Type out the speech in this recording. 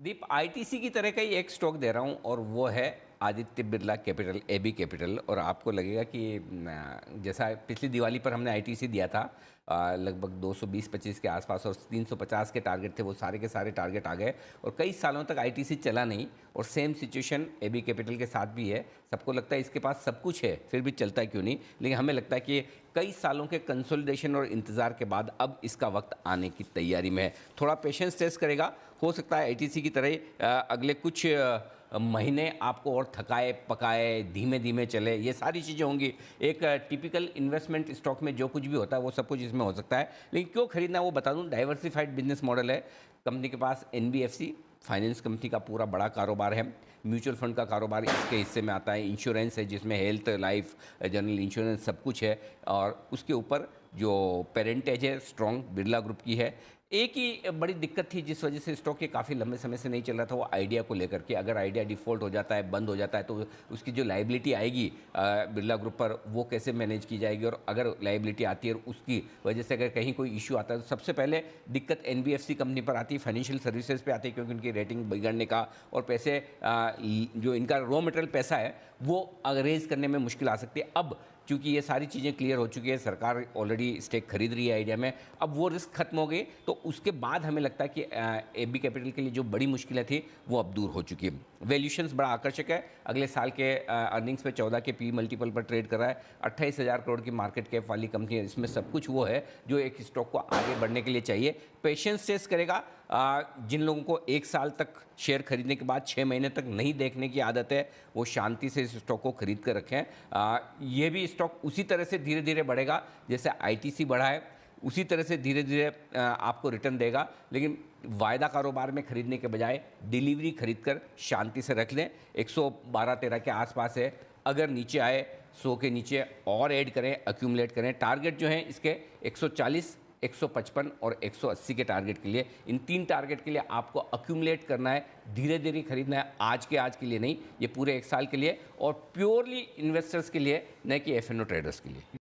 दीप, ITC की तरह का ही एक स्टॉक दे रहा हूँ और वो है Aditya Birla Capital, AB Capital. और आपको लगेगा कि जैसा पिछली दिवाली पर हमने आईटीसी दिया था लगभग 220-25 के आसपास और 350 के टारगेट थे, वो सारे के सारे टारगेट आ गए और कई सालों तक आईटीसी चला नहीं। और सेम सिचुएशन एबी कैपिटल के साथ भी है। सबको लगता है इसके पास सब कुछ है फिर भी चलता है क्यों नहीं, लेकिन हमें लगता है कि कई सालों के कंसोलिडेशन और इंतज़ार के बाद अब इसका वक्त आने की तैयारी में है। थोड़ा पेशेंस टेस्ट करेगा, हो सकता है आईटीसी की तरह ही अगले कुछ महीने आपको और थकाए पकाए धीमे धीमे चले, ये सारी चीज़ें होंगी। एक टिपिकल इन्वेस्टमेंट स्टॉक में जो कुछ भी होता है वो सब कुछ इसमें हो सकता है, लेकिन क्यों खरीदना है वो बता दूं। डाइवर्सिफाइड बिजनेस मॉडल है कंपनी के पास। एनबीएफसी फाइनेंस कंपनी का पूरा बड़ा कारोबार है, म्यूचुअल फंड का कारोबार इसके हिस्से में आता है, इंश्योरेंस है जिसमें हेल्थ, लाइफ, जनरल इंश्योरेंस सब कुछ है, और उसके ऊपर जो पेरेंटेज है स्ट्रॉन्ग बिरला ग्रुप की है। एक ही बड़ी दिक्कत थी जिस वजह से स्टॉक ये काफ़ी लंबे समय से नहीं चल रहा था, वो आइडिया को लेकर के। अगर आइडिया डिफ़ॉल्ट हो जाता है, बंद हो जाता है, तो उसकी जो लाइबिलिटी आएगी बिरला ग्रुप पर वो कैसे मैनेज की जाएगी। और अगर लाइबिलिटी आती है और उसकी वजह से अगर कहीं कोई इशू आता है तो सबसे पहले दिक्कत एनबीएफसी कंपनी पर आती है, फाइनेंशियल सर्विसेज पे आती है, क्योंकि उनकी रेटिंग बिगड़ने का और पैसे जो इनका रॉ मटेरियल पैसा है वो रेज करने में मुश्किल आ सकती है। अब चूँकि ये सारी चीज़ें क्लियर हो चुकी है, सरकार ऑलरेडी स्टेक खरीद रही है आइडिया में, अब वो रिस्क खत्म हो गई, तो उसके बाद हमें लगता है कि एबी कैपिटल के लिए जो बड़ी मुश्किलें थी वो अब दूर हो चुकी है। वैल्यूशंस बड़ा आकर्षक है, अगले साल के अर्निंग्स पे 14 के पी मल्टीपल पर ट्रेड कर रहा है। 28,000 करोड़ की मार्केट कैप वाली कंपनी है, इसमें सब कुछ वो है जो एक स्टॉक को आगे बढ़ने के लिए चाहिए। पेशेंस टेस्ट करेगा। जिन लोगों को 1 साल तक शेयर खरीदने के बाद 6 महीने तक नहीं देखने की आदत है, वो शांति से इस स्टॉक को खरीद कर रखें। ये भी स्टॉक उसी तरह से धीरे धीरे बढ़ेगा जैसे आईटीसी बढ़ा है, उसी तरह से धीरे धीरे आपको रिटर्न देगा। लेकिन वायदा कारोबार में खरीदने के बजाय डिलीवरी खरीद कर शांति से रख लें। 112-13 के आसपास है, अगर नीचे आए 100 के नीचे और ऐड करें, अक्यूमुलेट करें। टारगेट जो हैं इसके 140, 155 और 180 के टारगेट के लिए, इन 3 टारगेट के लिए आपको अक्यूमुलेट करना है, धीरे धीरे खरीदना है, आज के लिए नहीं, ये पूरे 1 साल के लिए और प्योरली इन्वेस्टर्स के लिए, न कि एफएनओ ट्रेडर्स के लिए।